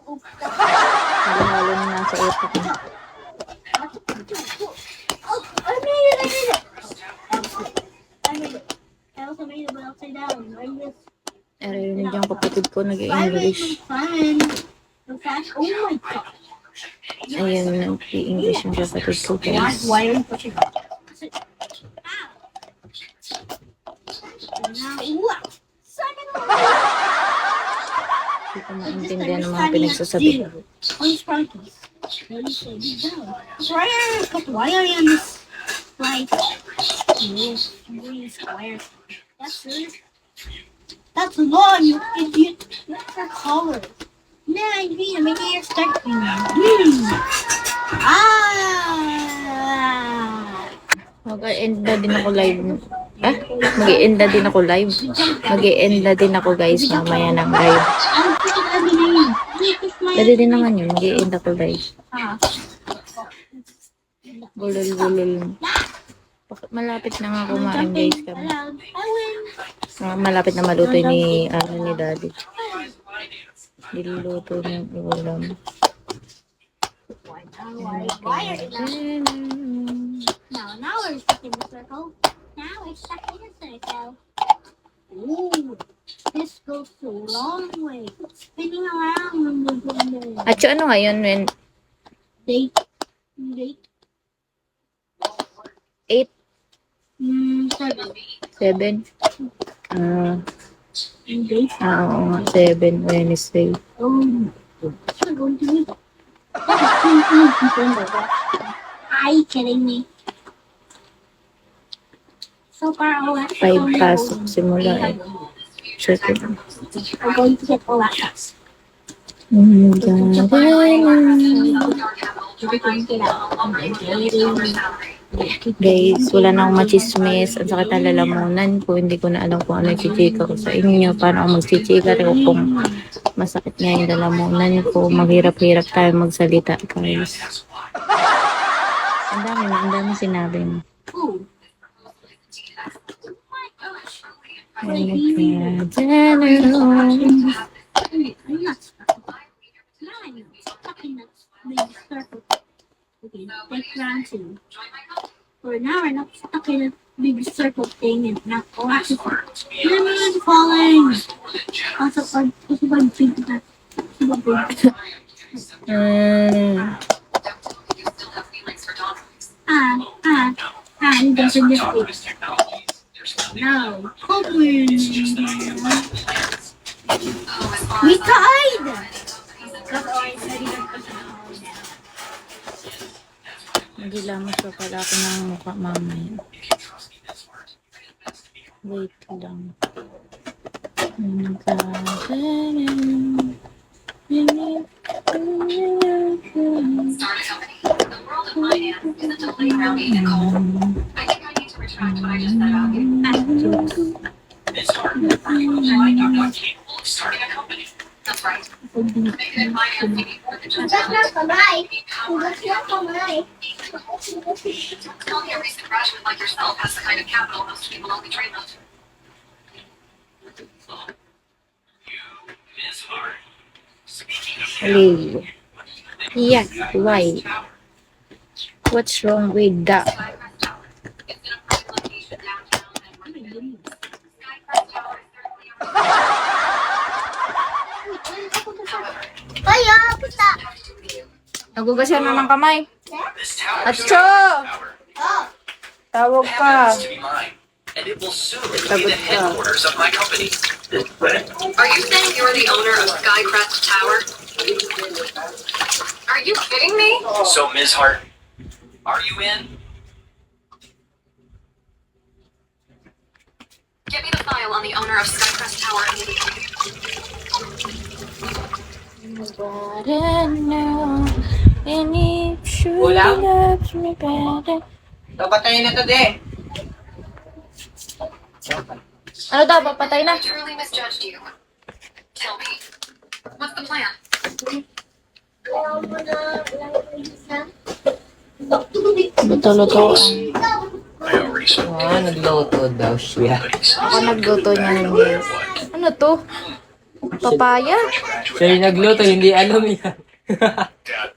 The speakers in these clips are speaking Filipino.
Halo-halo na nasa utak mo. Oh, I made it! I made it! I also made it, but upside down. Like this. Narinig yung kapatid ko Fun. nag-i-English. The fact, oh my god. Ayun, nag-i-English yung kapatid ko, guys. Why are you pushing it? Now, wow. Hindi ko maintindihan ng mga pinagsasabi ko. On these parties. What do you say? Be down. Why are you on this, like, green square? That's long, you idiot. That's our color. Nah, green. I'm making your start green. Ah! Mag-end na din ako live. Mag-end na din ako live. Mag-end na din ako, guys, mamaya ng live. I'm picking every name. Pwede din naman yun. Mag-end ako live. Bulol-bulol. Malapit na nga kumain, guys, kami. I win. Malapit na maluto ni Daddy. Niluluto ng ulam. Now we're stuck in the circle. Now we're stuck in the circle. Ooh, this goes a long way. Spinning around. At yung ano ngayon, when Date. Date. 8, 7. 7. Ah, Date. oo nga, 7, Wednesday. Oh, we're going to meet. Are you kidding me? So far, all that. 5 pasok simula eh. Sure ko lang. We're going to get all that fast. Guys, wala na akong machismis. Ang sakit na lalamunan ko. Hindi ko na alam kung ano yung chichika ko sa inyo. Paano ako magchichika ko kung masakit nga yung lalamunan ko. Maghirap-hirap tayo magsalita, guys. Ang dami sinabi mo. Ooh. I'm not stuck. Now I'm stuck in that big circle. Okay, take round 2. For now, we're not stuck in a big circle thing and not collapsing. I'm falling. Also, I'm big that. He doesn't get it. No. We tied! Nagilamos pa pala ako ng mukha mamaya. Wait lang. Starting a company. That's right. That's not for life. That's not for life. Only a recent graduate like yourself has the kind of capital most people only dream of. Hello. Yeah, why? What's wrong with that? Kaya, puta. Nagugasyan na ng kamay. Atcho! Oh. Tawag ka. And it will soon be the headquarters of my company. Are you saying you're the owner of Skycrest Tower? Are you kidding me? So, Ms. Hart, are you in? Get me the file on the owner of Skycrest Tower immediately. Patayin na to, de. Ano daw, papatay na? I truly misjudged you. Tell me, what's the plan? Luto-lutoan. I already saw Nagluto daw siya. Ako nagluto niya ng guys. Ano to? Papaya? Siya yung nagluto, hindi alam yan. Dad,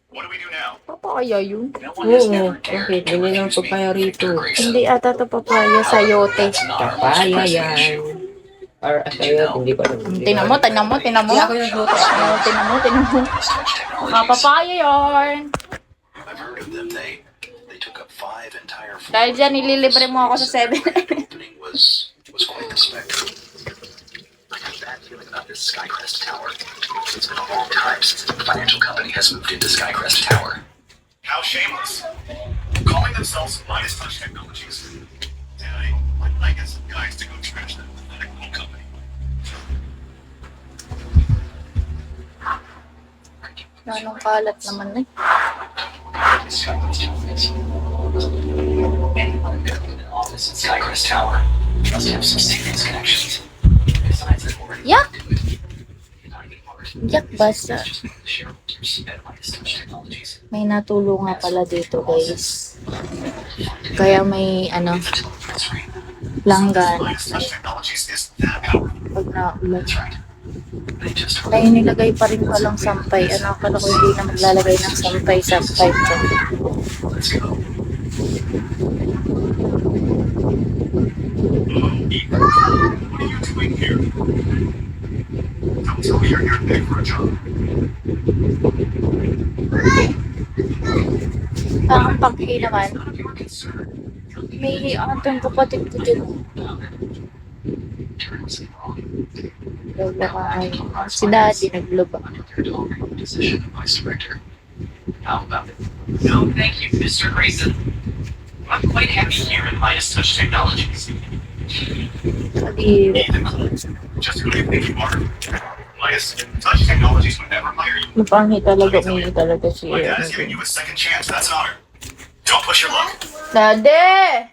what do we do now? Papaya yun. Oo, bakit? Ganyan ang papaya rito. Hindi ata to papaya, sayote. Papaya yan. Or asayo, hindi ko alam. Tingnan mo. Hindi ako nagluto. Tingnan mo. Mga papaya yun. I've heard of them. They took up 5 entire floors. Dahil dyan, ililibre mo ako sa 7. Opening was quite the spectacle. I have a bad feeling about this Skycrest Tower. It's been a long time since a financial company has moved into Skycrest Tower. How shameless. Calling themselves Midas Touch Technologies. Dad, I get some guys to go trash that pathetic little company. Nanong kalat naman eh. Skycrest Tower is. Anyone could open an office in Skycrest Tower must have some serious connections. Besides, they've already Yak! looked into it. Not even Mars. Yak basta. Just like the shareholders at Midas Touch Technologies. May natulong nga pala dito guys. Kaya may langgan. Midas Touch Technologies is that powerful. Pag naulan. That's right. They just Kaya nilagay pa rin palang sampay. Akala ko hindi na maglalagay ng sampay sa pipe ko. let's go. Ethan, what are you doing here? Don't tell me you're here to beg for a job. Ang panghi naman. None of your concern. May atong kapatid ko dyan. Turn was wrong. Si daddy nagluba. Their dog in the position of vice director. How about it? No, thank you, Mr. Grayson. I'm quite happy here in Midas Touch Technologies. Hindi. Ethan, just who do you think you are? Midas Touch Technologies would never hire you. Mapanghi talaga. Umihi talaga si My dad is giving you a second chance. That's an honor. Don't push your luck. Daddy!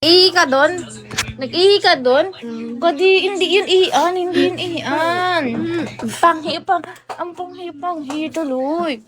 Ihi ka doon? Nag-ihi ka doon? Kadi, hindi yun ihian, hindi yun ihian. Ang panghi tuloy.